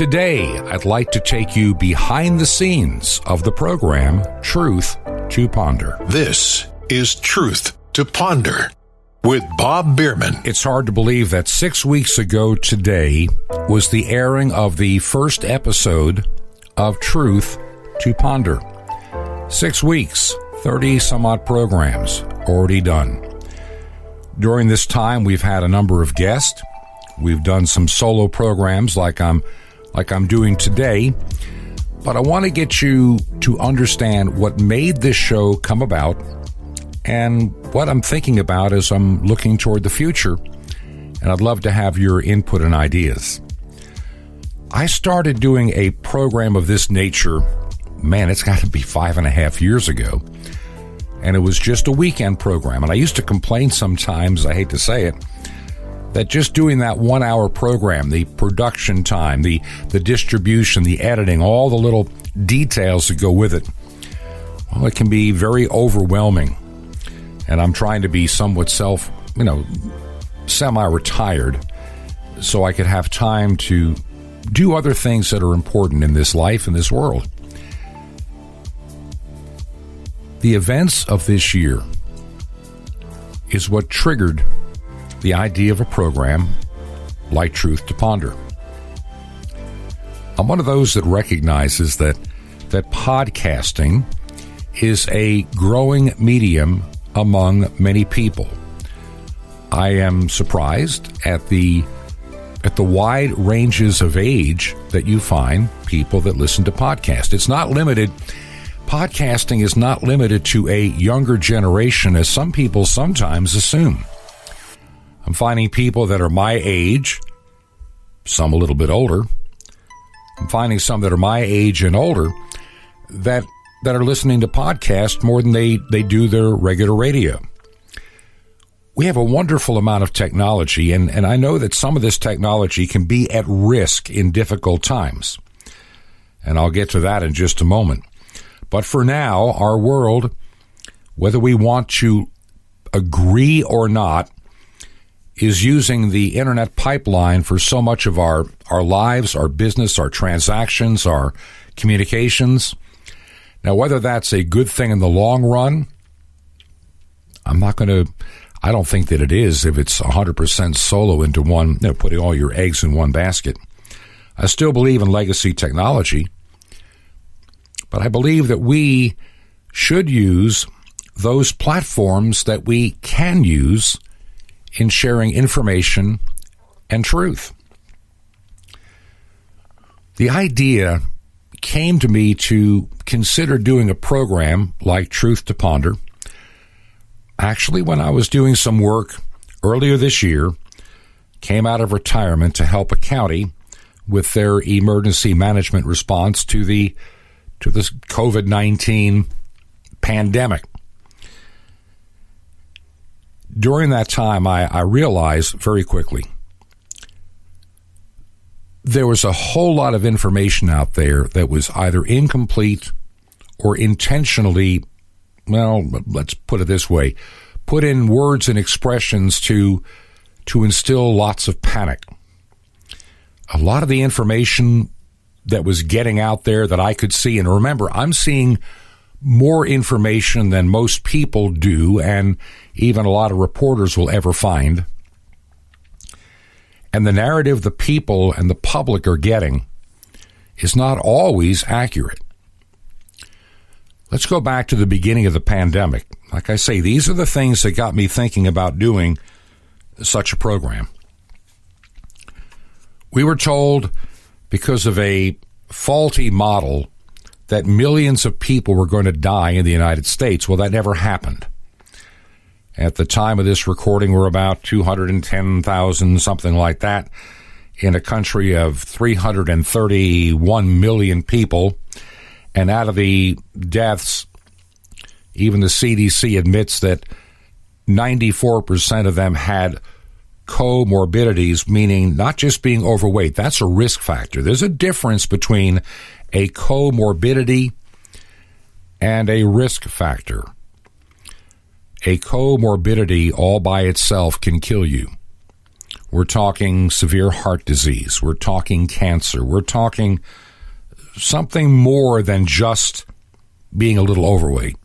Today, I'd like to take you behind the scenes of the program Truth to Ponder. This is Truth to Ponder with Bob Bierman. It's hard to believe that 6 weeks ago today was the airing of the first episode of Truth to Ponder. 6 weeks, 30-some-odd programs already done. During this time, we've had a number of guests. We've done some solo programs like I'm doing today, but I want to get you to understand what made this show come about and what I'm thinking about as I'm looking toward the future, and I'd love to have your input and ideas. I started doing a program of this nature, it's got to be 5.5 years ago, and it was just a weekend program, and I used to complain sometimes, I hate to say it, that just doing that 1 hour program, the production time, the distribution, the editing, all the little details that go with it, well, it can be very overwhelming. And I'm trying to be somewhat semi-retired so I could have time to do other things that are important in this life, in this world. The events of this year is what triggered the idea of a program like Truth to Ponder. I'm one of those that recognizes that podcasting is a growing medium among many people. I am surprised at the wide ranges of age that you find people that listen to podcasts. Podcasting is not limited to a younger generation, as some people sometimes assume. I'm finding people that are my age, some a little bit older. I'm finding some that are my age and older that are listening to podcasts more than they do their regular radio. We have a wonderful amount of technology, and I know that some of this technology can be at risk in difficult times. And I'll get to that in just a moment. But for now, our world, whether we want to agree or not, is using the internet pipeline for so much of our lives, our business, our transactions, our communications. Now, whether that's a good thing in the long run, I don't think that it is if it's 100% solo into one, putting all your eggs in one basket. I still believe in legacy technology, but I believe that we should use those platforms that we can use in sharing information and truth. The idea came to me to consider doing a program like Truth to Ponder. Actually, when I was doing some work earlier this year, came out of retirement to help a county with their emergency management response to this COVID-19 pandemic. During that time, I realized very quickly there was a whole lot of information out there that was either incomplete or intentionally, let's put it this way, put in words and expressions to instill lots of panic. A lot of the information that was getting out there that I could see, and remember, I'm seeing more information than most people do, and even a lot of reporters will ever find. And the narrative the people and the public are getting is not always accurate. Let's go back to the beginning of the pandemic. Like I say, these are the things that got me thinking about doing such a program. We were told, because of a faulty model, that millions of people were going to die in the United States. Well, that never happened. At the time of this recording, we're about 210,000, something like that, in a country of 331 million people. And out of the deaths, even the CDC admits that 94% of them had comorbidities, meaning not just being overweight. That's a risk factor. There's a difference between a comorbidity and a risk factor. A comorbidity all by itself can kill you, We're talking severe heart disease. We're talking cancer. We're talking something more than just being a little overweight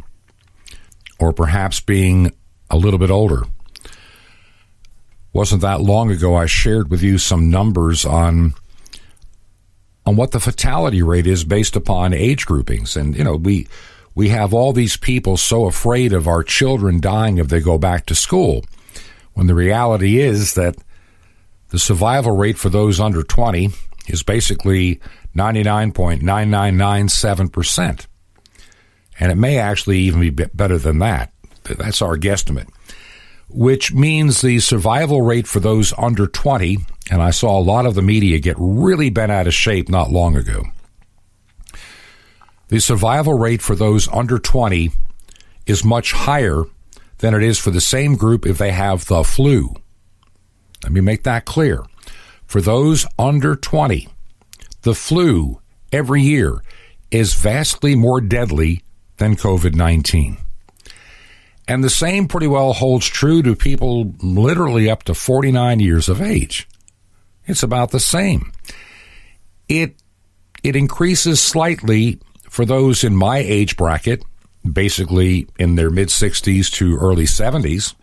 or perhaps being a little bit older. Wasn't that long ago I shared with you some numbers on what the fatality rate is based upon age groupings. And, we have all these people so afraid of our children dying if they go back to school, when the reality is that the survival rate for those under 20 is basically 99.9997%. And it may actually even be better than that. That's our guesstimate. Which means the survival rate for those under 20, and I saw a lot of the media get really bent out of shape not long ago. The survival rate for those under 20 is much higher than it is for the same group if they have the flu. Let me make that clear. For those under 20, the flu every year is vastly more deadly than COVID-19. And the same pretty well holds true to people literally up to 49 years of age. It's about the same. It increases slightly for those in my age bracket, basically in their mid-60s to early 70s,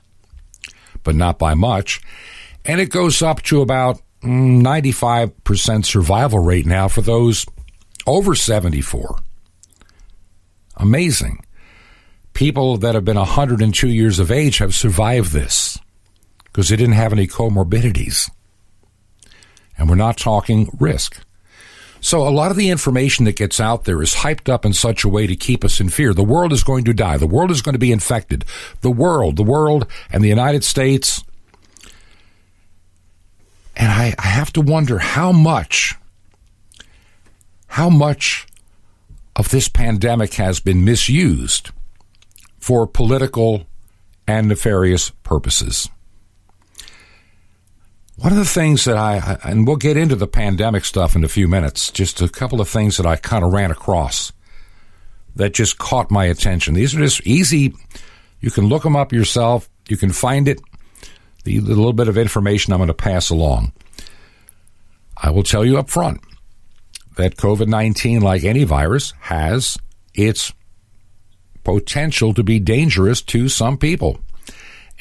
but not by much. And it goes up to about 95% survival rate now for those over 74. Amazing. People that have been 102 years of age have survived this because they didn't have any comorbidities. And we're not talking risk. So a lot of the information that gets out there is hyped up in such a way to keep us in fear. The world is going to die. The world is going to be infected. The world, and the United States. And I have to wonder how much of this pandemic has been misused for political and nefarious purposes. One of the things that and we'll get into the pandemic stuff in a few minutes, just a couple of things that I kind of ran across that just caught my attention. These are just easy. You can look them up yourself. You can find it. The little bit of information I'm going to pass along. I will tell you up front that COVID-19, like any virus, has its potential to be dangerous to some people.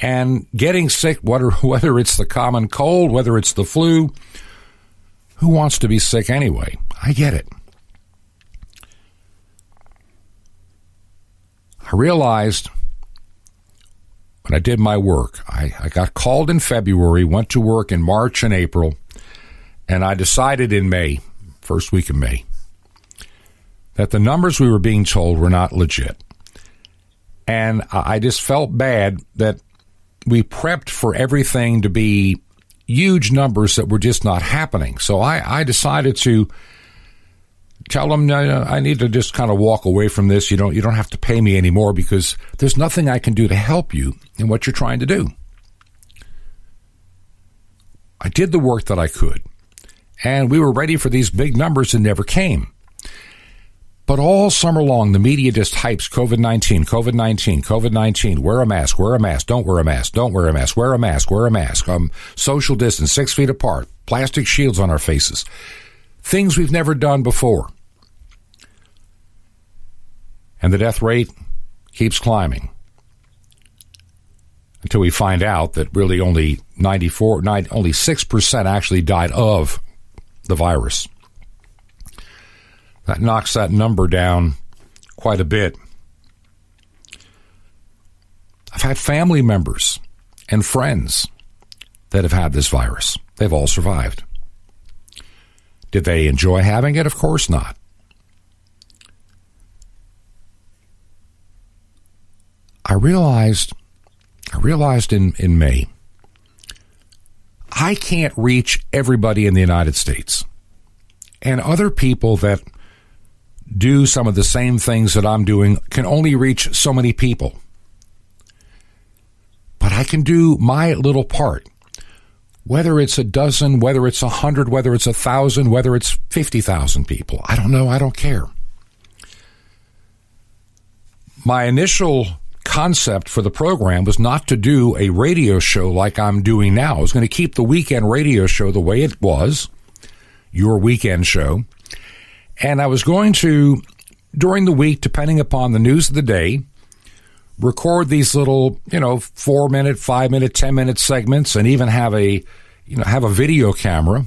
And getting sick, whether it's the common cold, whether it's the flu, who wants to be sick anyway? I get it. I realized when I did my work, I got called in February, went to work in March and April, and I decided in May, first week of May, that the numbers we were being told were not legit. And I just felt bad that we prepped for everything to be huge numbers that were just not happening. So I decided to tell them, I need to just kind of walk away from this. You don't have to pay me anymore because there's nothing I can do to help you in what you're trying to do. I did the work that I could, and we were ready for these big numbers and never came. But all summer long, the media just hypes COVID-19, COVID-19, COVID-19, wear a mask, don't wear a mask, don't wear a mask, wear a mask, social distance, 6 feet apart, plastic shields on our faces. Things we've never done before. And the death rate keeps climbing until we find out that really only 6% actually died of the virus. That knocks that number down quite a bit. I've had family members and friends that have had this virus. They've all survived. Did they enjoy having it? Of course not. I realized in May, I can't reach everybody in the United States. And other people that do some of the same things that I'm doing can only reach so many people. But I can do my little part. Whether it's a dozen, whether it's 100, whether it's 1,000, whether it's 50,000 people. I don't know. I don't care. My initial concept for the program was not to do a radio show like I'm doing now. I was going to keep the weekend radio show the way it was, your weekend show. And I was going to, during the week, depending upon the news of the day, record these little, 4-minute, 5-minute, 10-minute segments, and even have a video camera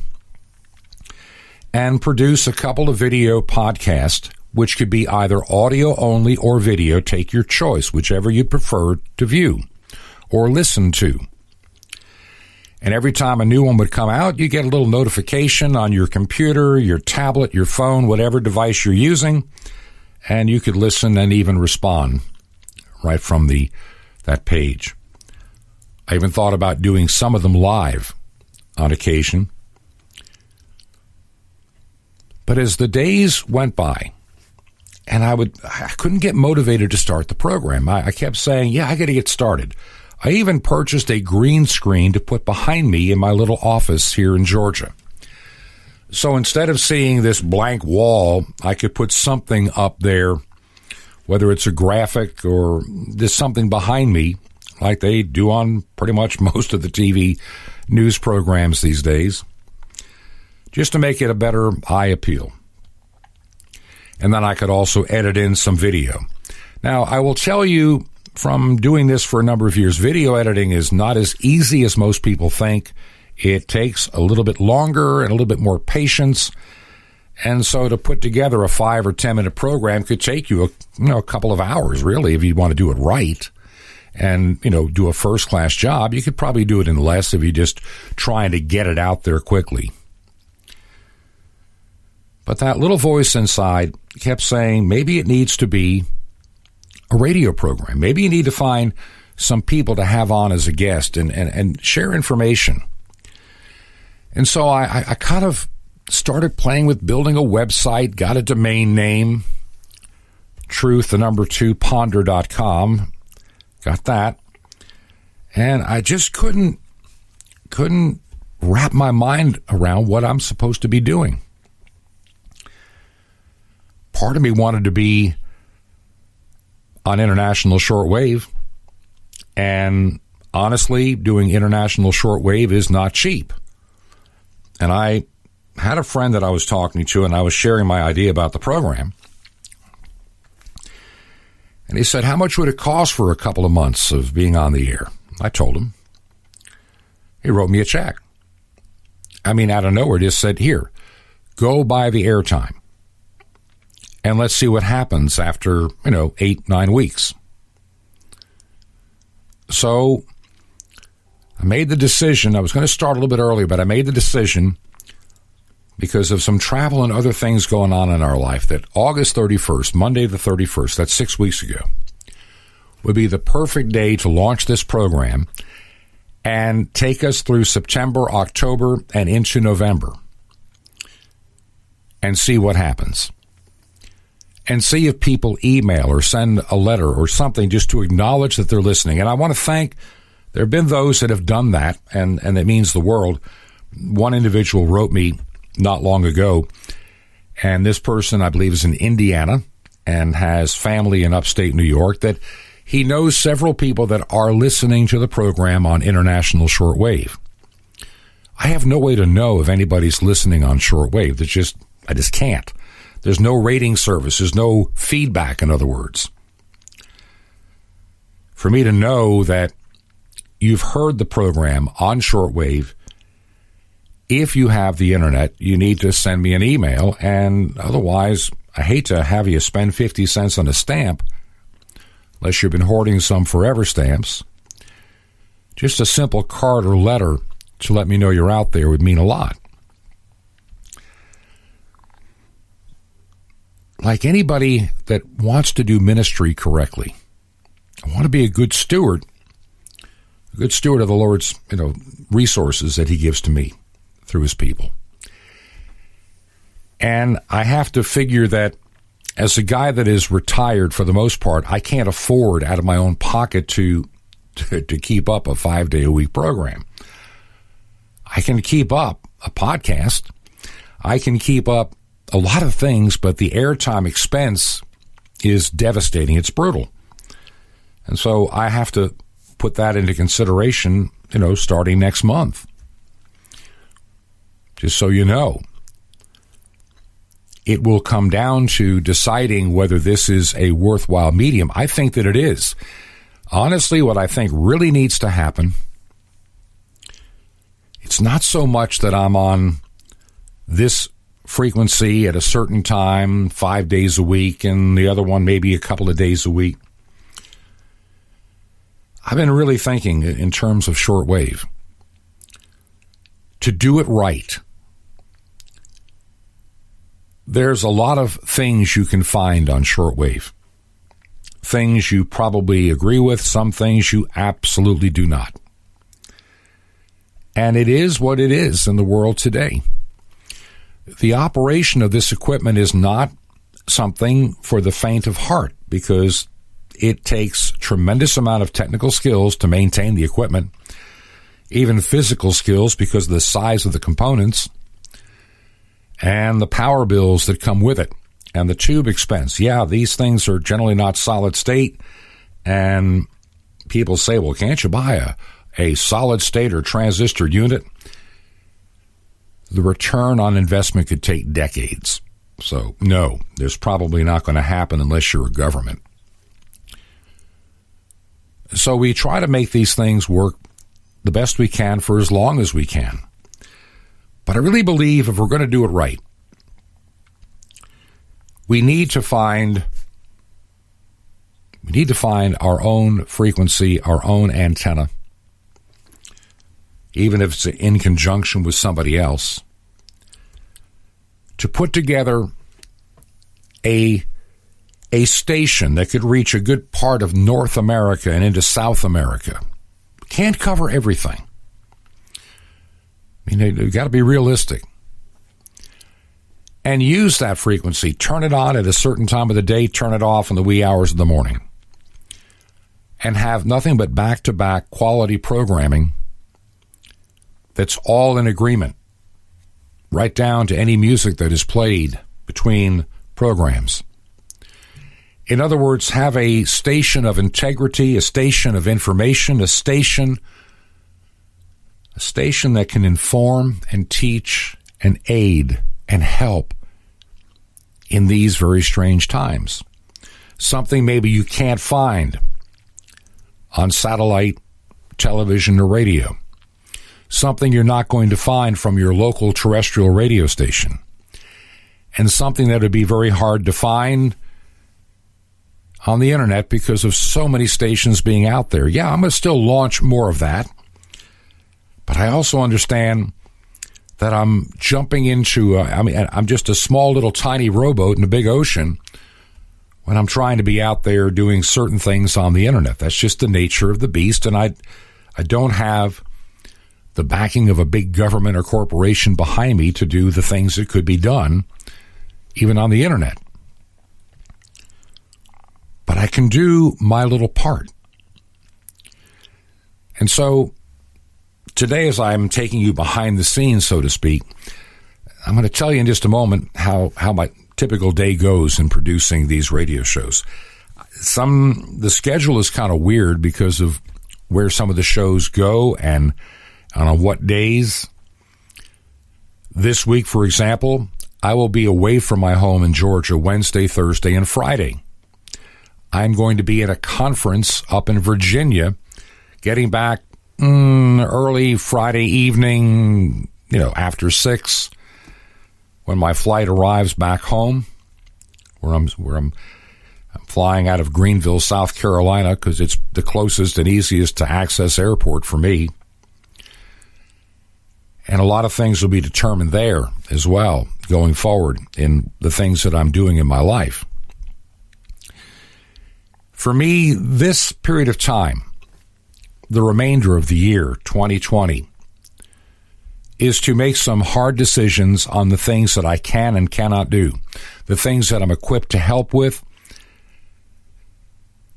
and produce a couple of video podcasts, which could be either audio only or video. Take your choice, whichever you prefer to view or listen to. And every time a new one would come out, you get a little notification on your computer, your tablet, your phone, whatever device you're using, and you could listen and even respond right from that page. I even thought about doing some of them live on occasion. But as the days went by, and I couldn't get motivated to start the program. I kept saying, yeah, I got to get started. I even purchased a green screen to put behind me in my little office here in Georgia. So instead of seeing this blank wall, I could put something up there, whether it's a graphic or there's something behind me, like they do on pretty much most of the TV news programs these days, just to make it a better eye appeal. And then I could also edit in some video. Now, I will tell you from doing this for a number of years, video editing is not as easy as most people think. It takes a little bit longer and a little bit more patience. And so to put together a 5 or 10 minute program could take you a couple of hours, really, if you want to do it right and, do a first class job. You could probably do it in less if you're just trying to get it out there quickly. But that little voice inside kept saying, maybe it needs to be a radio program. Maybe you need to find some people to have on as a guest and share information. And so I kind of started playing with building a website, got a domain name, truth2ponder.com, got that. And I just couldn't wrap my mind around what I'm supposed to be doing. Part of me wanted to be on International Shortwave, and honestly, doing International Shortwave is not cheap. And I had a friend that I was talking to, and I was sharing my idea about the program. And he said, how much would it cost for a couple of months of being on the air? I told him. He wrote me a check. Out of nowhere, just said, here, go buy the airtime. And let's see what happens after, 8-9 weeks. So I made the decision. I was going to start a little bit earlier, but I made the decision because of some travel and other things going on in our life that August 31st, Monday the 31st, that's 6 weeks ago, would be the perfect day to launch this program and take us through September, October, and into November and see what happens. And see if people email or send a letter or something just to acknowledge that they're listening. And I want to thank, there have been those that have done that, and it means the world. One individual wrote me not long ago, and this person, I believe, is in Indiana and has family in upstate New York, that he knows several people that are listening to the program on International Shortwave. I have no way to know if anybody's listening on shortwave. I just can't. There's no rating service. There's no feedback, in other words. For me to know that you've heard the program on shortwave, if you have the internet, you need to send me an email. And otherwise, I hate to have you spend 50 cents on a stamp, unless you've been hoarding some forever stamps. Just a simple card or letter to let me know you're out there would mean a lot. Like anybody that wants to do ministry correctly, I want to be a good steward of the Lord's, resources that he gives to me through his people. And I have to figure that as a guy that is retired for the most part, I can't afford out of my own pocket to keep up a 5-day-a-week program. I can keep up a podcast. I can keep up a lot of things, but the airtime expense is devastating. It's brutal. And so I have to put that into consideration, starting next month. Just so you know. It will come down to deciding whether this is a worthwhile medium. I think that it is. Honestly, what I think really needs to happen, it's not so much that I'm on this frequency at a certain time, 5 days a week, and the other one maybe a couple of days a week. I've been really thinking in terms of shortwave. To do it right, there's a lot of things you can find on shortwave. Things you probably agree with, some things you absolutely do not. And it is what it is in the world today. The operation of this equipment is not something for the faint of heart, because it takes tremendous amount of technical skills to maintain the equipment, even physical skills because of the size of the components and the power bills that come with it and the tube expense. Yeah, these things are generally not solid state, and people say, well, can't you buy a solid state or transistor unit? The return on investment could take decades. So, no, there's probably not going to happen unless you're a government. So we try to make these things work the best we can for as long as we can. But I really believe if we're going to do it right, we need to find our own frequency, our own antenna, even if it's in conjunction with somebody else, to put together a station that could reach a good part of North America and into South America. Can't cover everything. I mean, you've got to be realistic. And use that frequency. Turn it on at a certain time of the day, turn it off in the wee hours of the morning. And have nothing but back-to-back quality programming that's all in agreement, right down to any music that is played between programs. In other words, have a station of integrity, a station of information, a station that can inform and teach and aid and help in these very strange times. Something maybe you can't find on satellite, television, or radio. Something you're not going to find from your local terrestrial radio station. And something that would be very hard to find on the internet because of so many stations being out there. Yeah, I'm going to still launch more of that. But I also understand that I'm jumping into, I'm just a small little tiny rowboat in a big ocean when I'm trying to be out there doing certain things on the internet. That's just the nature of the beast. And I don't have the backing of a big government or corporation behind me to do the things that could be done, even on the internet. But I can do my little part. And so today, as I'm taking you behind the scenes, so to speak, I'm going to tell you in just a moment how my typical day goes in producing these radio shows. The schedule is kind of weird because of where some of the shows go and on what days. This week, for example, I will be away from my home in Georgia Wednesday, Thursday, and Friday. I'm going to be at a conference up in Virginia, getting back early Friday evening, after 6, when my flight arrives back home, where I'm flying out of Greenville, South Carolina, because it's the closest and easiest to access airport for me. And a lot of things will be determined there as well, going forward in the things that I'm doing in my life. For me, this period of time, the remainder of the year, 2020, is to make some hard decisions on the things that I can and cannot do, the things that I'm equipped to help with.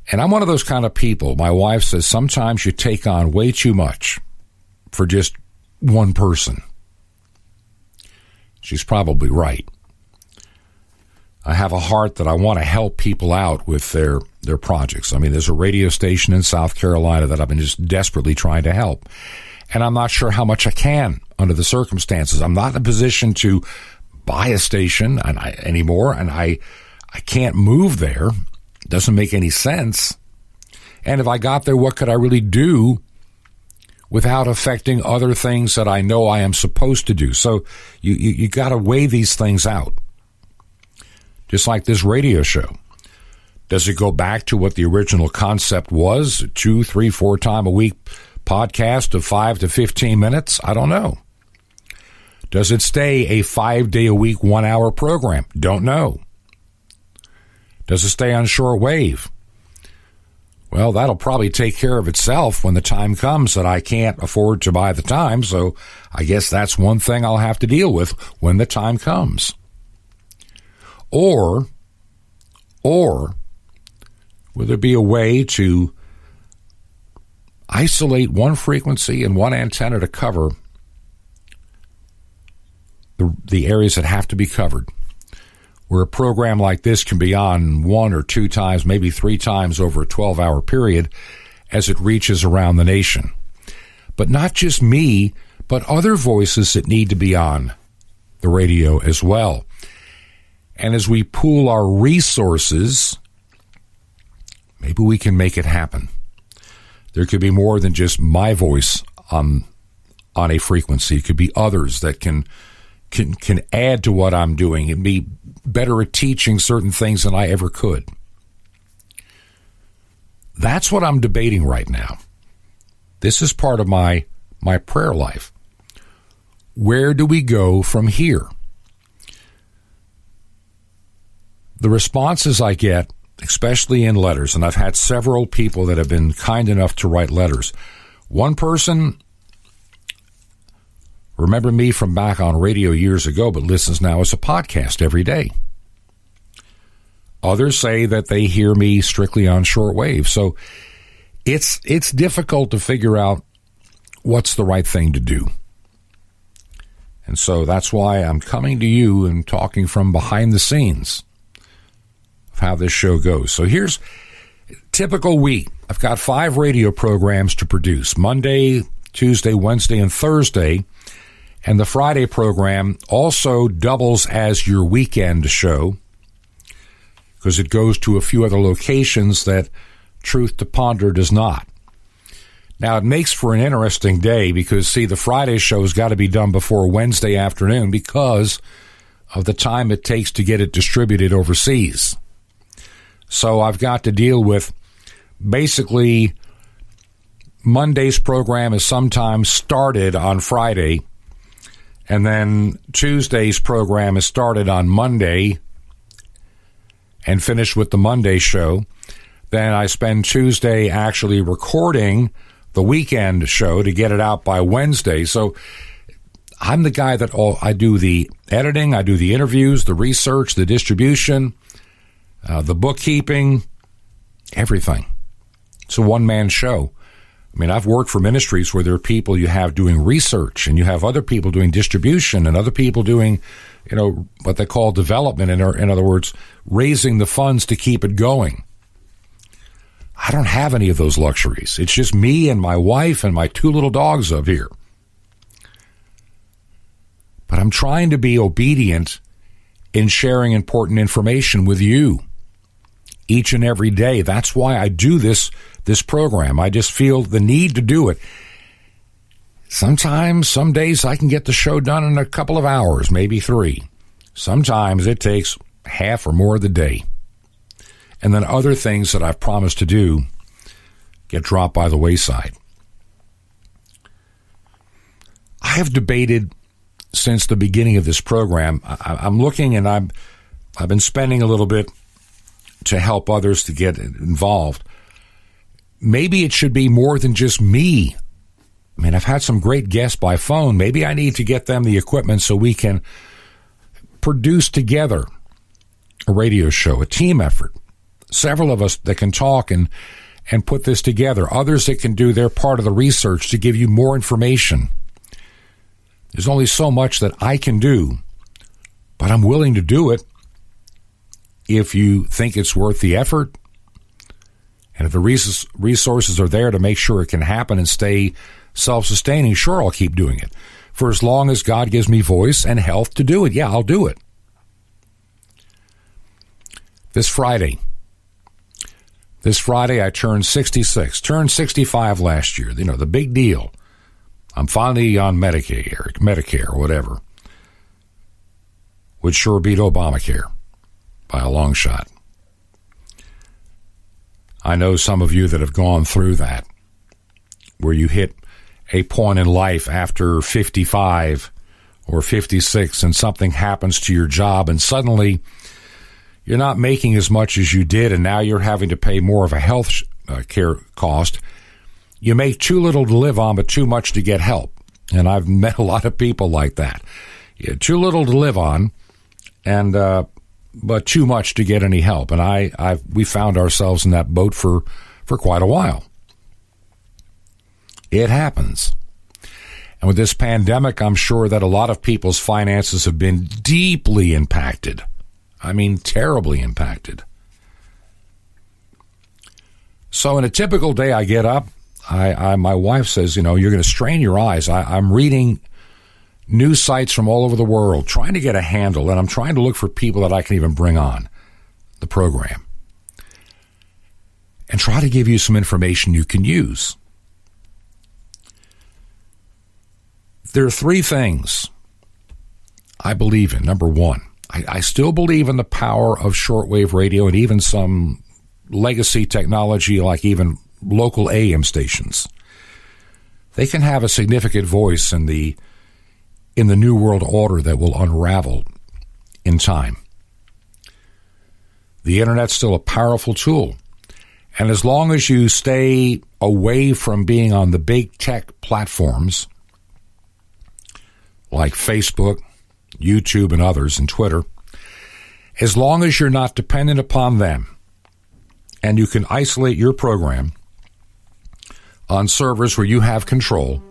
And I'm one of those kind of people. My wife says sometimes you take on way too much for just one person. She's probably right. I have a heart that I want to help people out with their their projects. I mean, there's a radio station in South Carolina that I've been just desperately trying to help. And I'm not sure how much I can under the circumstances. I'm not in a position to buy a station anymore, and I can't move there. It doesn't make any sense. And if I got there, what could I really do without affecting other things that I know I am supposed to do? So you got to weigh these things out. Just like this radio show. Does it go back to what the original concept was? 2, 3, 4 times a week podcast of 5 to 15 minutes? I don't know. Does it stay a 5-day-a-week, 1-hour program? Don't know. Does it stay on shortwave? Well, that'll probably take care of itself when the time comes that I can't afford to buy the time, so I guess that's one thing I'll have to deal with when the time comes. Or will there be a way to isolate one frequency and one antenna to cover the areas that have to be covered, where a program like this can be on 1 or 2 times, maybe 3 times over a 12-hour period as it reaches around the nation. But not just me, but other voices that need to be on the radio as well. And as we pool our resources, maybe we can make it happen. There could be more than just my voice on a frequency. It could be others that can add to what I'm doing and be better at teaching certain things than I ever could. That's what I'm debating right now. This is part of my prayer life. Where do we go from here? The responses I get, especially in letters, and I've had several people that have been kind enough to write letters. One person, remember me from back on radio years ago, but listens now as a podcast every day. Others say that they hear me strictly on shortwave. So it's difficult to figure out what's the right thing to do. And so that's why I'm coming to you and talking from behind the scenes of how this show goes. So here's a typical week. I've got 5 radio programs to produce: Monday, Tuesday, Wednesday, and Thursday. And the Friday program also doubles as your weekend show because it goes to a few other locations that Truth to Ponder does not. Now, it makes for an interesting day because, see, the Friday show's got to be done before Wednesday afternoon because of the time it takes to get it distributed overseas. So I've got to deal with basically Monday's program is sometimes started on Friday, and then Tuesday's program is started on Monday and finished with the Monday show. Then I spend Tuesday actually recording the weekend show to get it out by Wednesday. So I'm the guy that I do the editing, I do the interviews, the research, the distribution, the bookkeeping, everything. It's a one-man show. I mean, I've worked for ministries where there are people you have doing research, and you have other people doing distribution, and other people doing, what they call development, in other words, raising the funds to keep it going. I don't have any of those luxuries. It's just me and my wife and my 2 little dogs up here. But I'm trying to be obedient in sharing important information with you each and every day. That's why I do this program. I just feel the need to do it. Sometimes, some days I can get the show done in a couple of hours, maybe 3. Sometimes it takes half or more of the day. And then other things that I've promised to do get dropped by the wayside. I have debated since the beginning of this program. I'm looking, and I've been spending a little bit to help others to get involved. Maybe it should be more than just me. I mean, I've had some great guests by phone. Maybe I need to get them the equipment so we can produce together a radio show, a team effort. Several of us that can talk and put this together. Others that can do their part of the research to give you more information. There's only so much that I can do, but I'm willing to do it if you think it's worth the effort. And if the resources are there to make sure it can happen and stay self-sustaining, sure, I'll keep doing it. For as long as God gives me voice and health to do it, yeah, I'll do it. This Friday I turned 66, turned 65 last year. You know, the big deal. I'm finally on Medicare, or whatever. Would sure beat Obamacare by a long shot. I know some of you that have gone through that, where you hit a point in life after 55 or 56 and something happens to your job and suddenly you're not making as much as you did and now you're having to pay more of a health care cost. You make too little to live on but too much to get help. And I've met a lot of people like that. You have too little to live on and but too much to get any help. And we found ourselves in that boat for quite a while. It happens. And with this pandemic, I'm sure that a lot of people's finances have been deeply impacted. I mean, terribly impacted. So in a typical day, I get up. My wife says, you know, you're going to strain your eyes. I'm reading news sites from all over the world, trying to get a handle, and I'm trying to look for people that I can even bring on the program and try to give you some information you can use. There are three things I believe in. Number one, I still believe in the power of shortwave radio and even some legacy technology like even local AM stations. They can have a significant voice in the new world order that will unravel in time. The internet's still a powerful tool. And as long as you stay away from being on the big tech platforms like Facebook, YouTube, and others, and Twitter, as long as you're not dependent upon them and you can isolate your program on servers where you have control,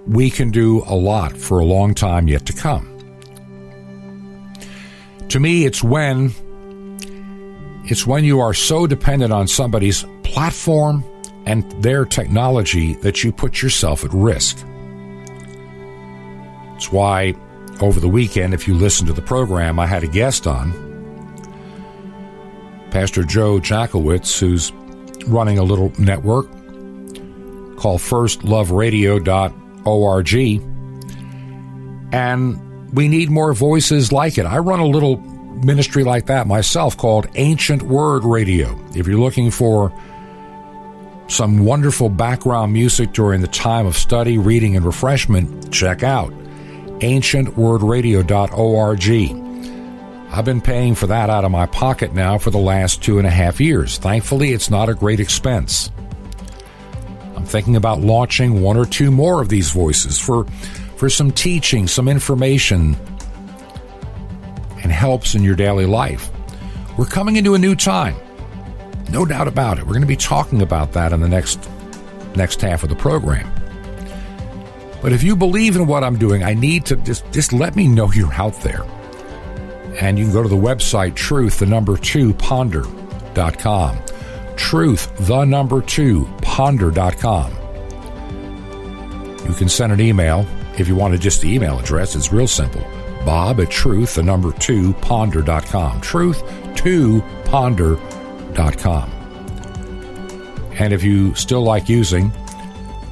we can do a lot for a long time yet to come. To me, it's when you are so dependent on somebody's platform and their technology that you put yourself at risk. It's why over the weekend, if you listen to the program, I had a guest on, Pastor Joe Jackowitz, who's running a little network called firstloveradio.org, and we need more voices like it. I run a little ministry like that myself called Ancient Word Radio. If you're looking for some wonderful background music during the time of study, reading, and refreshment, check out ancientwordradio.org. I've been paying for that out of my pocket now for the last 2.5 years. Thankfully, it's not a great expense. I'm thinking about launching 1 or 2 more of these voices for some teaching, some information, and helps in your daily life. We're coming into a new time. No doubt about it. We're going to be talking about that in the next half of the program. But if you believe in what I'm doing, I need to just let me know you're out there. And you can go to the website, truth2ponder.com. Truth2ponder.com. You can send an email. If you want just the email address, it's real simple. Bob@truth2ponder.com. Truth2ponder.com. And if you still like using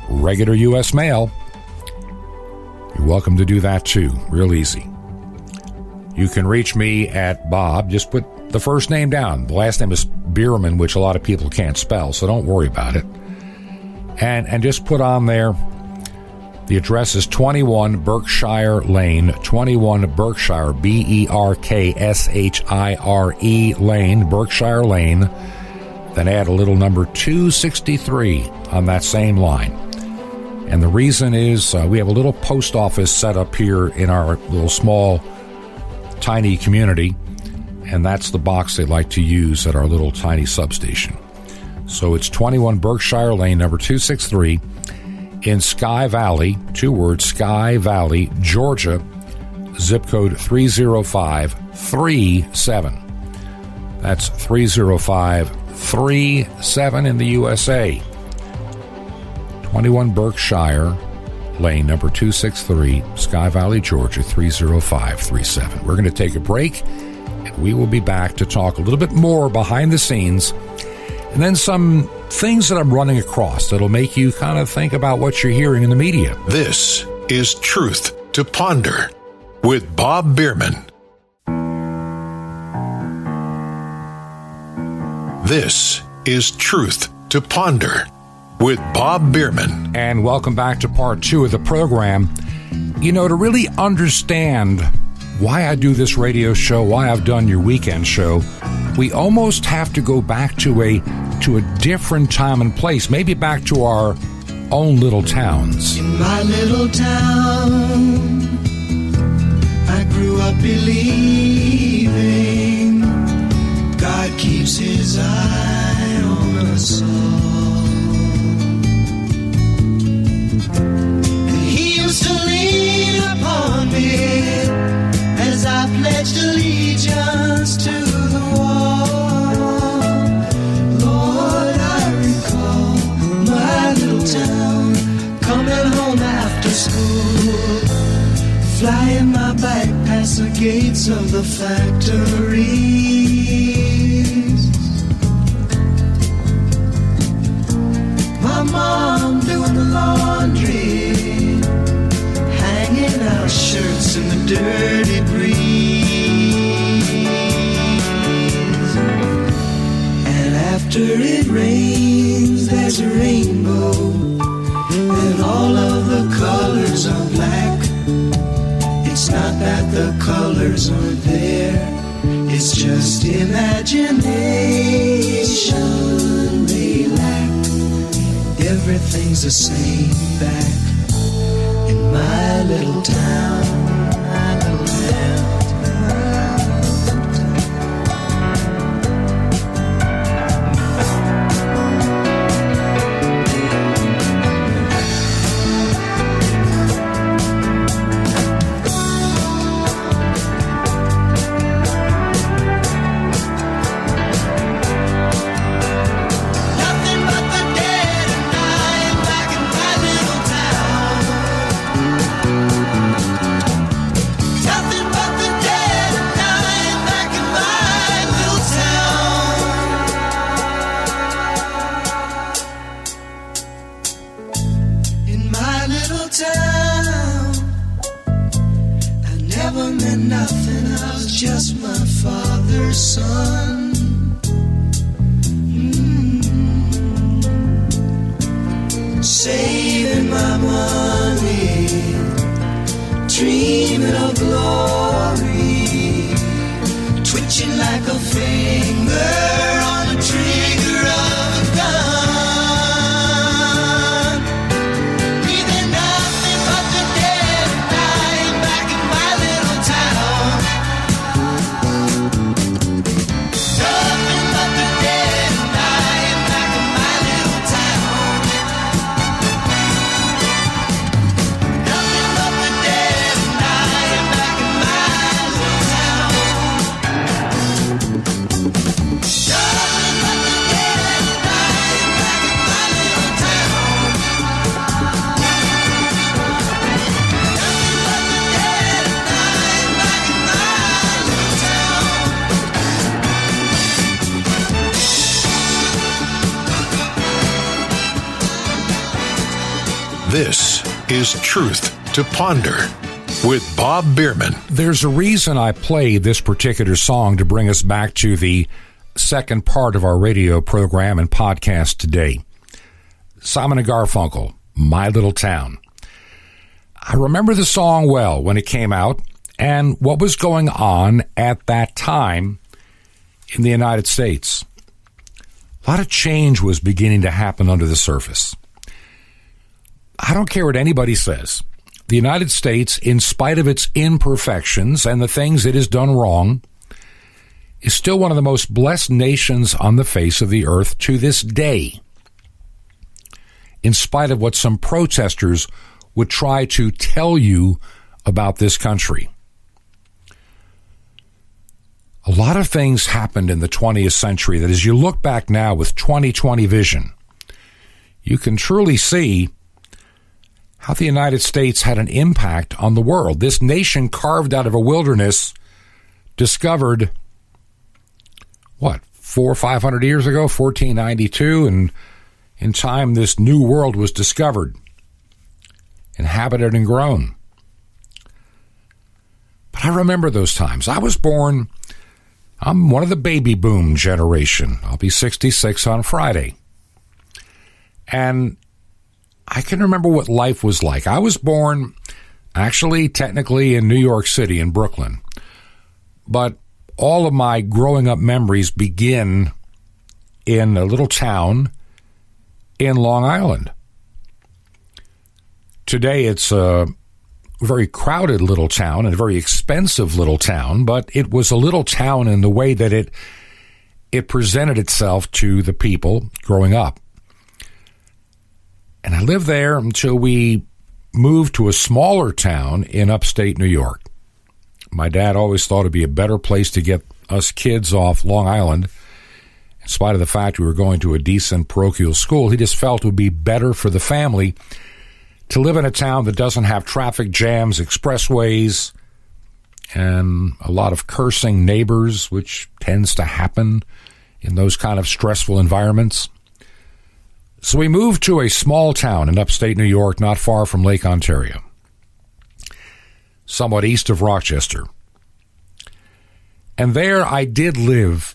regular U.S. mail, you're welcome to do that too. Real easy. You can reach me at Bob. Just put the first name down. The last name is Bierman, which a lot of people can't spell, so don't worry about it. And just put on there, the address is 21 Berkshire Lane, 21 Berkshire, Berkshire Lane, Berkshire Lane. Then add a little number 263 on that same line. And the reason is we have a little post office set up here in our little small, tiny community, and that's the box they like to use at our little tiny substation. So it's 21 Berkshire Lane, number 263, in Sky Valley, 2 words, Sky Valley, Georgia, zip code 30537. That's 305-37 in the USA. 21 Berkshire Lane, number 263, Sky Valley, Georgia, 30537. We're going to take a break, and we will be back to talk a little bit more behind the scenes, and then some things that I'm running across that'll make you kind of think about what you're hearing in the media. This is Truth to Ponder with Bob Bierman. This is Truth to Ponder with Bob Bierman. And welcome back to part 2 of the program. You know, to really understand why I do this radio show, why I've done your weekend show, we almost have to go back to a different time and place, maybe back to our own little towns. In my little town, I grew up believing God keeps his eye on us all. And he used to lean upon me as I pledged allegiance to the wall. Lord, I recall my little town, coming home after school, flying my bike past the gates of the factories. My mom doing the laundry, hanging out shirts in the dirty breeze. And after it rains, there's a rainbow, and all of the colors are black. It's not that the colors aren't there, it's just imagination they lack. Everything's the same back in my little town, my little town. This is Truth to Ponder with Bob Bierman. There's a reason I played this particular song to bring us back to the second part of our radio program and podcast today. Simon and Garfunkel, My Little Town. I remember the song well when it came out and what was going on at that time in the United States. A lot of change was beginning to happen under the surface. I don't care what anybody says. The United States, in spite of its imperfections and the things it has done wrong, is still one of the most blessed nations on the face of the earth to this day, in spite of what some protesters would try to tell you about this country. A lot of things happened in the 20th century that as you look back now with 20/20 vision, you can truly see how the United States had an impact on the world. This nation carved out of a wilderness discovered, 400 or 500 years ago, 1492, and in time this new world was discovered, inhabited and grown. But I remember those times. I was born, I'm one of the baby boom generation. I'll be 66 on Friday. And I can remember what life was like. I was born, actually, technically in New York City, in Brooklyn. But all of my growing up memories begin in a little town in Long Island. Today it's a very crowded little town and a very expensive little town, but it was a little town in the way that it presented itself to the people growing up. And I lived there until we moved to a smaller town in upstate New York. My dad always thought it'd be a better place to get us kids off Long Island. In spite of the fact we were going to a decent parochial school, he just felt it would be better for the family to live in a town that doesn't have traffic jams, expressways, and a lot of cursing neighbors, which tends to happen in those kind of stressful environments. So we moved to a small town in upstate New York, not far from Lake Ontario, somewhat east of Rochester. And there I did live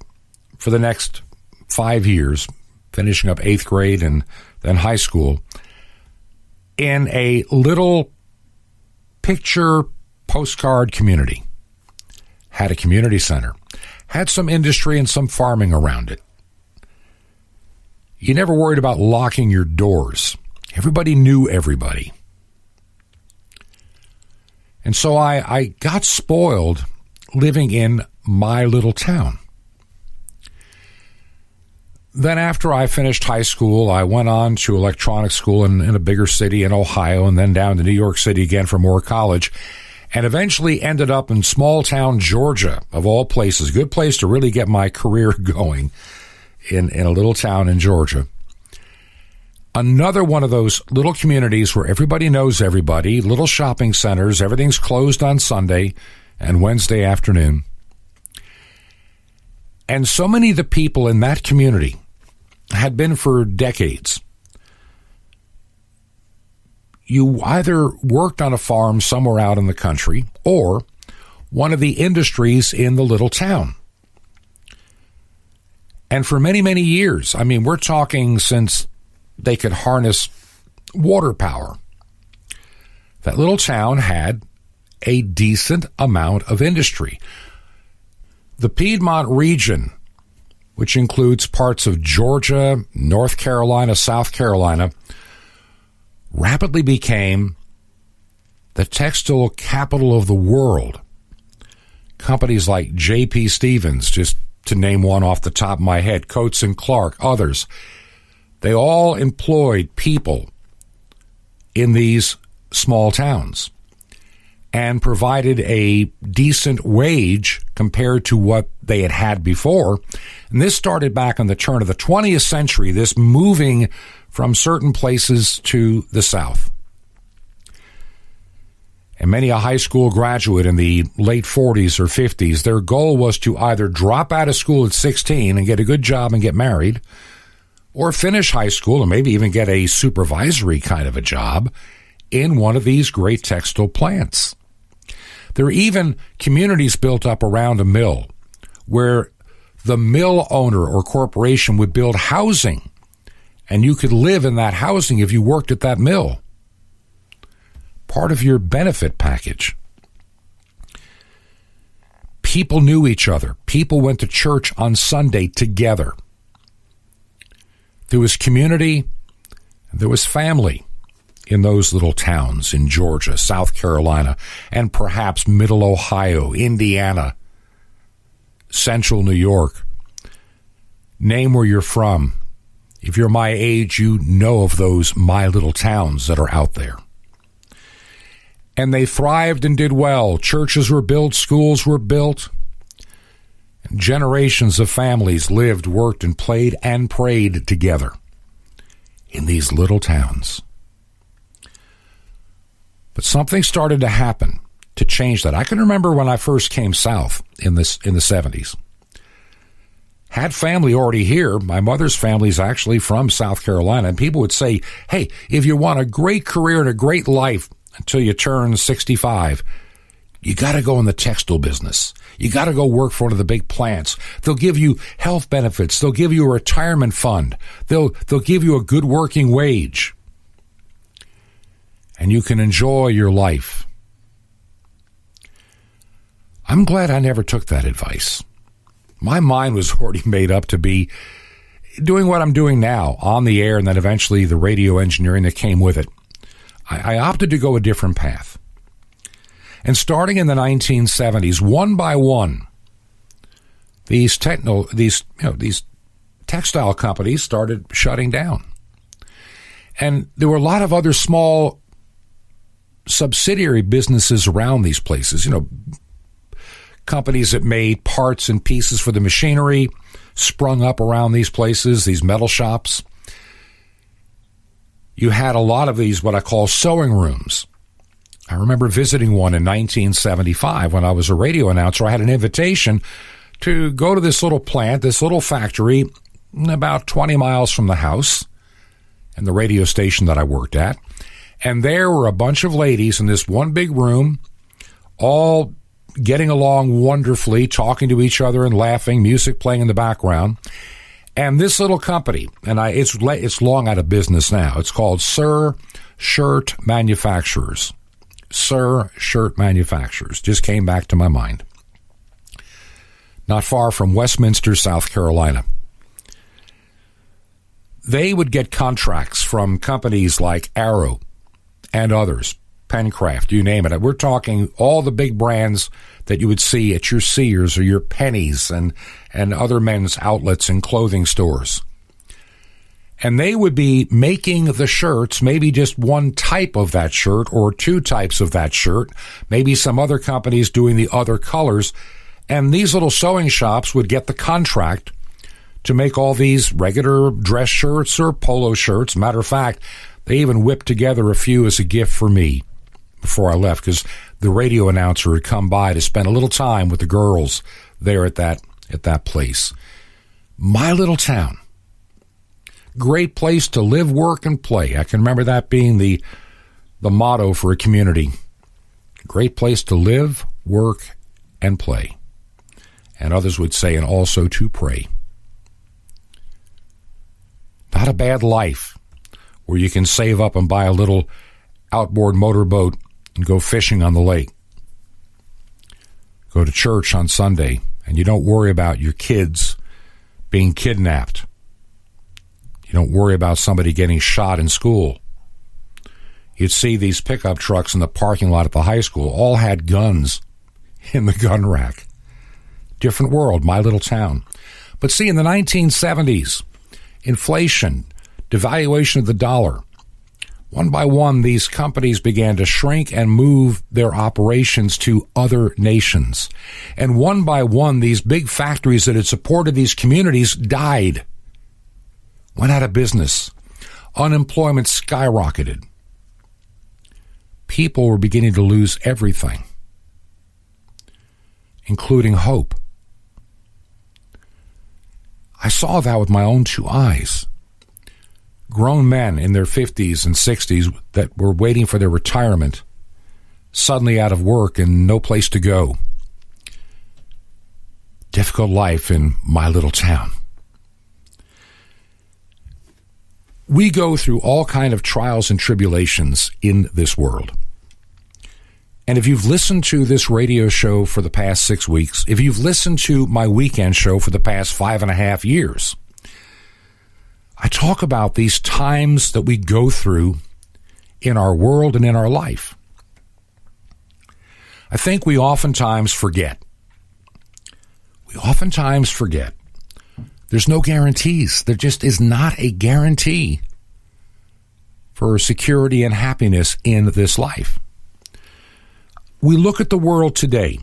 for the next 5 years, finishing up 8th grade and then high school, in a little picture postcard community. Had a community center. Had some industry and some farming around it. You never worried about locking your doors. Everybody knew everybody. And so I got spoiled living in my little town. Then after I finished high school, I went on to electronics school in a bigger city in Ohio, and then down to New York City again for more college, and eventually ended up in small town Georgia, of all places. Good place to really get my career going, in a little town in Georgia. Another one of those little communities where everybody knows everybody, little shopping centers, everything's closed on Sunday and Wednesday afternoon. And so many of the people in that community had been for decades. You either worked on a farm somewhere out in the country or one of the industries in the little town. And for many, many years, I mean, we're talking since they could harness water power, that little town had a decent amount of industry. The Piedmont region, which includes parts of Georgia, North Carolina, South Carolina, rapidly became the textile capital of the world. Companies like J.P. Stevens, just to name one off the top of my head, Coates and Clark, others, they all employed people in these small towns and provided a decent wage compared to what they had had before. And this started back on the turn of the 20th century, this moving from certain places to the South. And many a high school graduate in the late 40s or 50s, their goal was to either drop out of school at 16 and get a good job and get married, or finish high school and maybe even get a supervisory kind of a job in one of these great textile plants. There are even communities built up around a mill where the mill owner or corporation would build housing, and you could live in that housing if you worked at that mill. Part of your benefit package. People knew each other. People went to church on Sunday together. There was community, there was family in those little towns in Georgia, South Carolina, and perhaps Middle Ohio, Indiana, Central New York. Name where you're from. If you're my age, you know of those my little towns that are out there. And they thrived and did well. Churches were built, schools were built. generations of families lived, worked, and played and prayed together in these little towns. But something started to happen to change that. I can remember when I first came south in the 70s. Had family already here. My mother's family is actually from South Carolina. And people would say, hey, if you want a great career and a great life until you turn 65, you got to go in the textile business. You got to go work for one of the big plants. They'll give you health benefits. They'll give you a retirement fund. They'll give you a good working wage. And you can enjoy your life. I'm glad I never took that advice. My mind was already made up to be doing what I'm doing now, on the air, and then eventually the radio engineering that came with it. I opted to go a different path. And starting in the 1970s, one by one, these textile companies started shutting down. And there were a lot of other small subsidiary businesses around these places, companies that made parts and pieces for the machinery sprung up around these places, these metal shops. You had a lot of these, what I call sewing rooms. I remember visiting one in 1975 when I was a radio announcer. I had an invitation to go to this little plant, this little factory, about 20 miles from the house and the radio station that I worked at. And there were a bunch of ladies in this one big room, all getting along wonderfully, talking to each other and laughing, music playing in the background. And this little company, and it's long out of business now, it's called Sir Shirt Manufacturers. Sir Shirt Manufacturers. Just came back to my mind. Not far from Westminster, South Carolina. They would get contracts from companies like Arrow and others, Pencraft, you name it. We're talking all the big brands that you would see at your Sears or your Pennies and other men's outlets and clothing stores. And they would be making the shirts, maybe just one type of that shirt or two types of that shirt, maybe some other companies doing the other colors. And these little sewing shops would get the contract to make all these regular dress shirts or polo shirts. Matter of fact, they even whipped together a few as a gift for me before I left, because the radio announcer had come by to spend a little time with the girls there at that place. My little town. Great place to live, work, and play. I can remember that being the motto for a community. Great place to live, work, and play. And others would say, and also to pray. Not a bad life where you can save up and buy a little outboard motorboat and go fishing on the lake. Go to church on Sunday, and you don't worry about your kids being kidnapped. You don't worry about somebody getting shot in school. You'd see these pickup trucks in the parking lot at the high school, all had guns in the gun rack. Different world, my little town. But see, in the 1970s, inflation, devaluation of the dollar, one by one, these companies began to shrink and move their operations to other nations. And one by one, these big factories that had supported these communities died, went out of business. Unemployment skyrocketed. People were beginning to lose everything, including hope. I saw that with my own two eyes. Grown men in their 50s and 60s that were waiting for their retirement, suddenly out of work and no place to go. Difficult life in my little town. We go through all kind of trials and tribulations in this world. And if you've listened to this radio show for the past 6 weeks, if you've listened to my weekend show for the past 5.5 years, I talk about these times that we go through in our world and in our life. I think we oftentimes forget. There's no guarantees. There just is not a guarantee for security and happiness in this life. We look at the world today,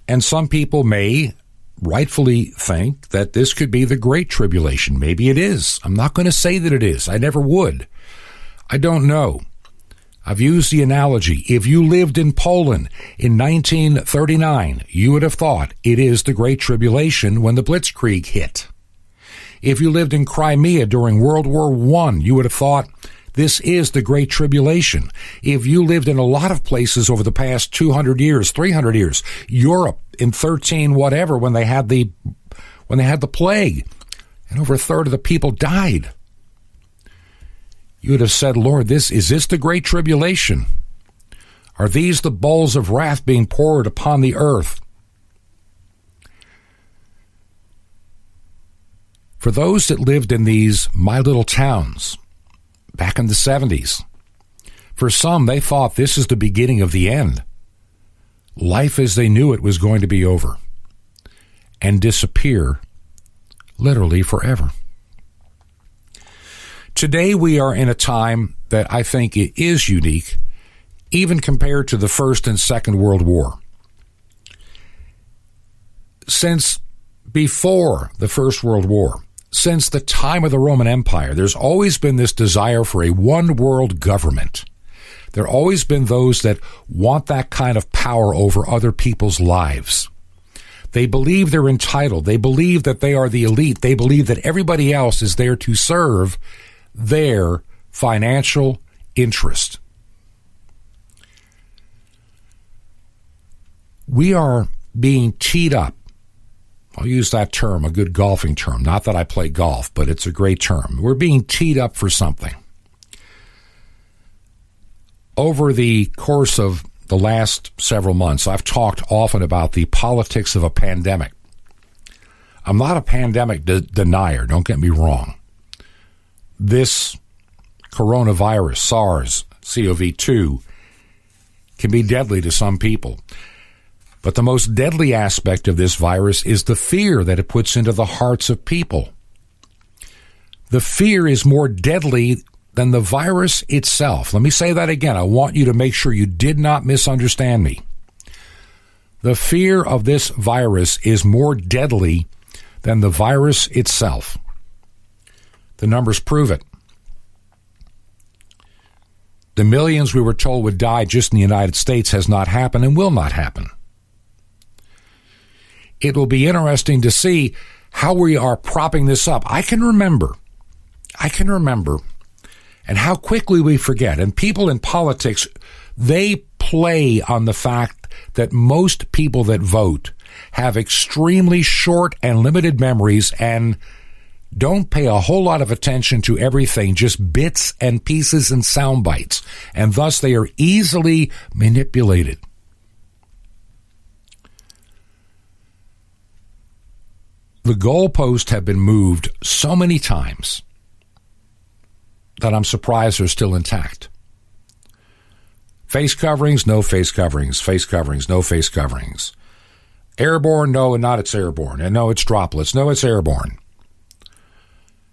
And some people may rightfully think that this could be the Great Tribulation. Maybe it is. I'm not going to say that it is. I never would. I don't know. I've used the analogy. If you lived in Poland in 1939, you would have thought it is the Great Tribulation when the Blitzkrieg hit. If you lived in Crimea during World War I, you would have thought this is the Great Tribulation. If you lived in a lot of places over the past 200 years, 300 years, Europe in 13 whatever, when they had the plague, and over a third of the people died, you would have said, Lord, is this the Great Tribulation? Are these the bowls of wrath being poured upon the earth? For those that lived in these my little towns back in the 70s, for some, they thought this is the beginning of the end. Life as they knew it was going to be over and disappear literally forever. Today we are in a time that I think it is unique, even compared to the First and Second World War. Since before the First World War, since the time of the Roman Empire, there's always been this desire for a one-world government. There have always been those that want that kind of power over other people's lives. They believe they're entitled. They believe that they are the elite. They believe that everybody else is there to serve their financial interest. We are being teed up. I'll use that term, a good golfing term. Not that I play golf, but it's a great term. We're being teed up for something. Over the course of the last several months, I've talked often about the politics of a pandemic. I'm not a pandemic denier, don't get me wrong. This coronavirus, SARS-CoV-2, can be deadly to some people. But the most deadly aspect of this virus is the fear that it puts into the hearts of people. The fear is more deadly than the virus itself. Let me say that again. I want you to make sure you did not misunderstand me. The fear of this virus is more deadly than the virus itself. The numbers prove it. The millions we were told would die just in the United States has not happened and will not happen. It will be interesting to see how we are propping this up. I can remember, and how quickly we forget. And people in politics, they play on the fact that most people that vote have extremely short and limited memories and don't pay a whole lot of attention to everything, just bits and pieces and sound bites, and thus they are easily manipulated. The goalposts have been moved so many times that I'm surprised they're still intact. Face coverings, no face coverings. Face coverings, no face coverings. Airborne, no, and not it's airborne. And no, it's droplets. No, it's airborne.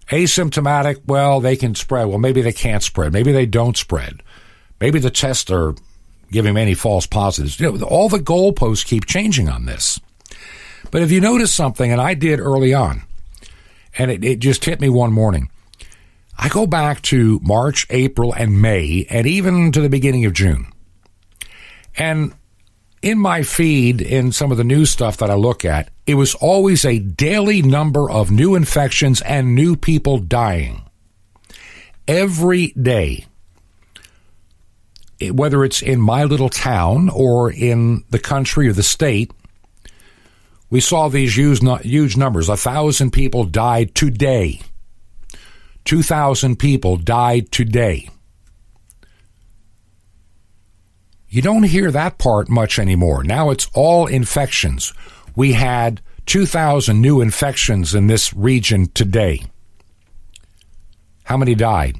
Asymptomatic, well, they can spread. Well, maybe they can't spread. Maybe they don't spread. Maybe the tests are giving many false positives. You know, all the goalposts keep changing on this. But if you notice something, and I did early on, and it just hit me one morning, I go back to March, April, and May, and even to the beginning of June. And in my feed, in some of the news stuff that I look at, it was always a daily number of new infections and new people dying. Every day. Whether it's in my little town or in the country or the state, we saw these huge numbers. 1,000 people died today. 2,000 people died today. You don't hear that part much anymore. Now it's all infections. We had 2,000 new infections in this region today. How many died?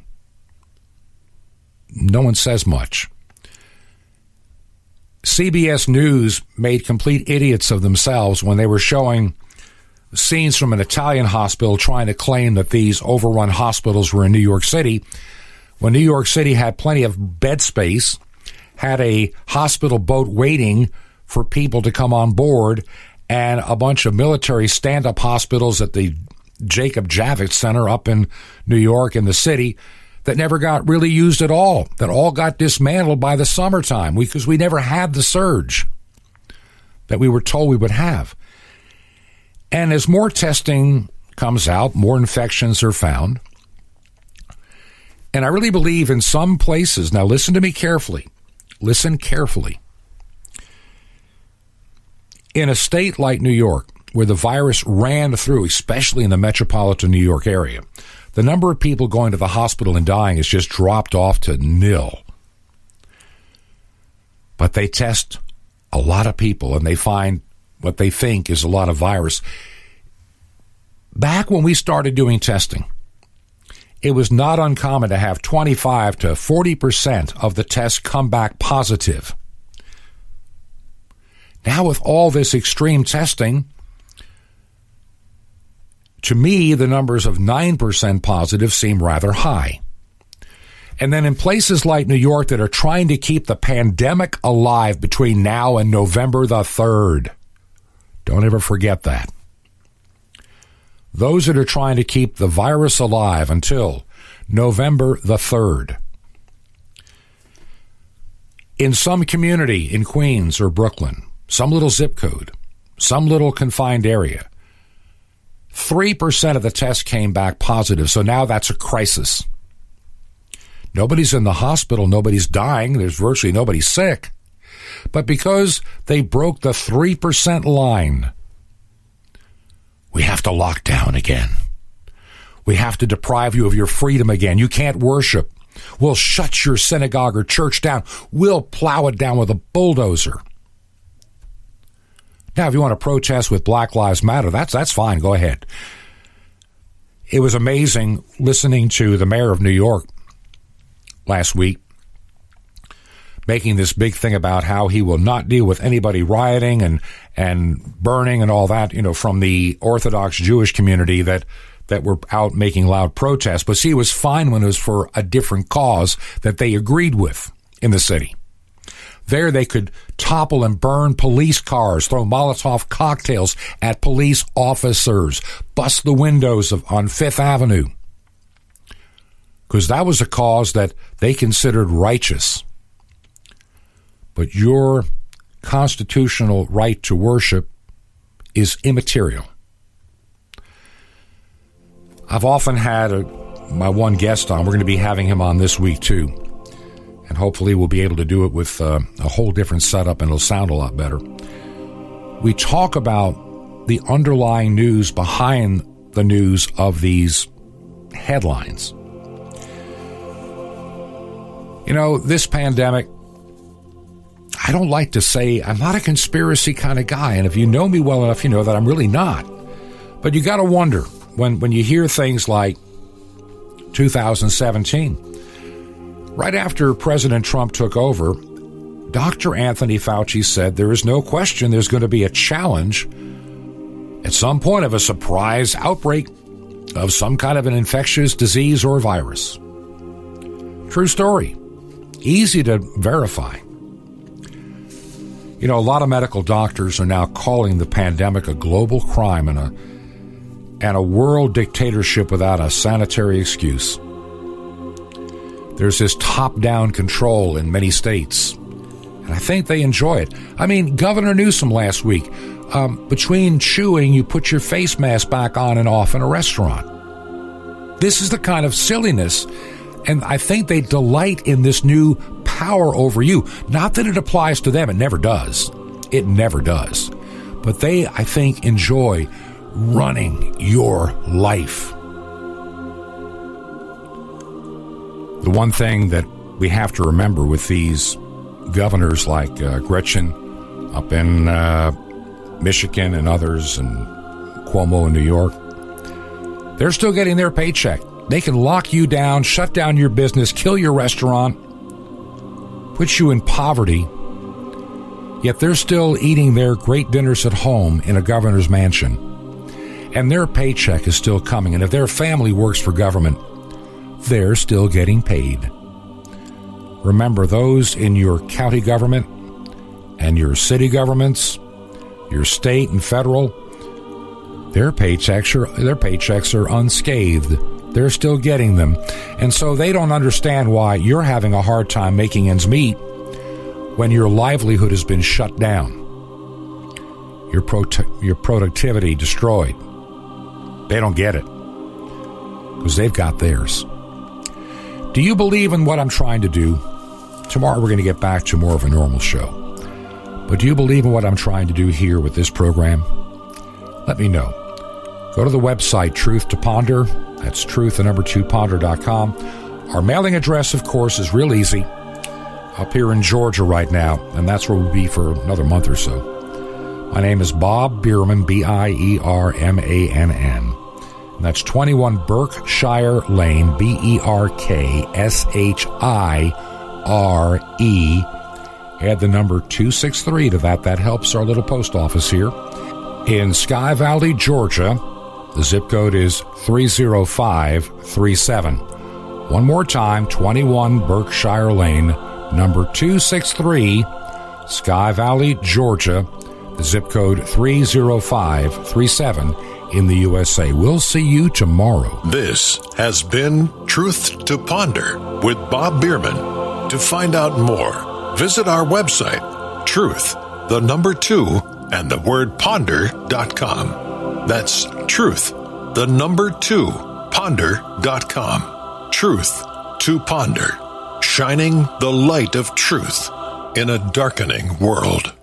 No one says much. CBS News made complete idiots of themselves when they were showing scenes from an Italian hospital trying to claim that these overrun hospitals were in New York City, when New York City had plenty of bed space, had a hospital boat waiting for people to come on board, and a bunch of military stand-up hospitals at the Jacob Javits Center up in New York in the city that never got really used at all, that all got dismantled by the summertime because we never had the surge that we were told we would have. And as more testing comes out, more infections are found. And I really believe in some places, now listen to me carefully, listen carefully. In a state like New York, where the virus ran through, especially in the metropolitan New York area, the number of people going to the hospital and dying has just dropped off to nil. But they test a lot of people, and they find what they think is a lot of virus. Back when we started doing testing, it was not uncommon to have 25 to 40% of the tests come back positive. Now with all this extreme testing, to me, the numbers of 9% positive seem rather high. And then in places like New York that are trying to keep the pandemic alive between now and November the 3rd, don't ever forget that. Those that are trying to keep the virus alive until November the 3rd. In some community in Queens or Brooklyn, some little zip code, some little confined area, 3% of the tests came back positive, so now that's a crisis. Nobody's in the hospital, nobody's dying, there's virtually nobody sick. But because they broke the 3% line, we have to lock down again. We have to deprive you of your freedom again. You can't worship. We'll shut your synagogue or church down. We'll plow it down with a bulldozer. Now, if you want to protest with Black Lives Matter, that's fine. Go ahead. It was amazing listening to the mayor of New York last week making this big thing about how he will not deal with anybody rioting and burning and all that, from the Orthodox Jewish community that were out making loud protests. But see, it was fine when it was for a different cause that they agreed with in the city. There they could topple and burn police cars, throw Molotov cocktails at police officers, bust the windows on Fifth Avenue, because that was a cause that they considered righteous. But your constitutional right to worship is immaterial. I've often had my one guest on. We're going to be having him on this week, too. And hopefully we'll be able to do it with a whole different setup, and it'll sound a lot better. We talk about the underlying news behind the news of these headlines. This pandemic, I don't like to say I'm not a conspiracy kind of guy, and if you know me well enough, you know that I'm really not. But you got to wonder when you hear things like 2017. Right after President Trump took over, Dr. Anthony Fauci said there is no question there's going to be a challenge at some point of a surprise outbreak of some kind of an infectious disease or virus. True story. Easy to verify. A lot of medical doctors are now calling the pandemic a global crime and a world dictatorship without a sanitary excuse. There's this top-down control in many states, and I think they enjoy it. I mean, Governor Newsom last week, between chewing, you put your face mask back on and off in a restaurant. This is the kind of silliness, and I think they delight in this new power over you. Not that it applies to them. It never does. It never does. But they, I think, enjoy running your life. The one thing that we have to remember with these governors like Gretchen up in Michigan and others, and Cuomo in New York, they're still getting their paycheck. They can lock you down, shut down your business, kill your restaurant, put you in poverty, yet they're still eating their great dinners at home in a governor's mansion. And their paycheck is still coming. And if their family works for government, they're still getting paid. Remember, those in your county government And your city governments, your state and federal, their paychecks are unscathed. They're still getting them. And so they don't understand why you're having a hard time making ends meet when your livelihood has been shut down, your productivity destroyed. They don't get it because they've got theirs. Do you believe in what I'm trying to do? Tomorrow we're going to get back to more of a normal show. But do you believe in what I'm trying to do here with this program? Let me know. Go to the website, Truth to Ponder. That's truth2ponder.com. Our mailing address, of course, is real easy. Up here in Georgia right now, and that's where we'll be for another month or so. My name is Bob Bierman, Biermann. And that's 21 Berkshire Lane, Berkshire. Add the number 263 to that. That helps our little post office here. In Sky Valley, Georgia, the zip code is 30537. One more time, 21 Berkshire Lane, number 263, Sky Valley, Georgia, the zip code 30537 in the USA. We'll see you tomorrow. This has been Truth to Ponder with Bob Bierman. To find out more, visit our website, truth2ponder.com. That's truth2ponder.com. Truth to Ponder, shining the light of truth in a darkening world.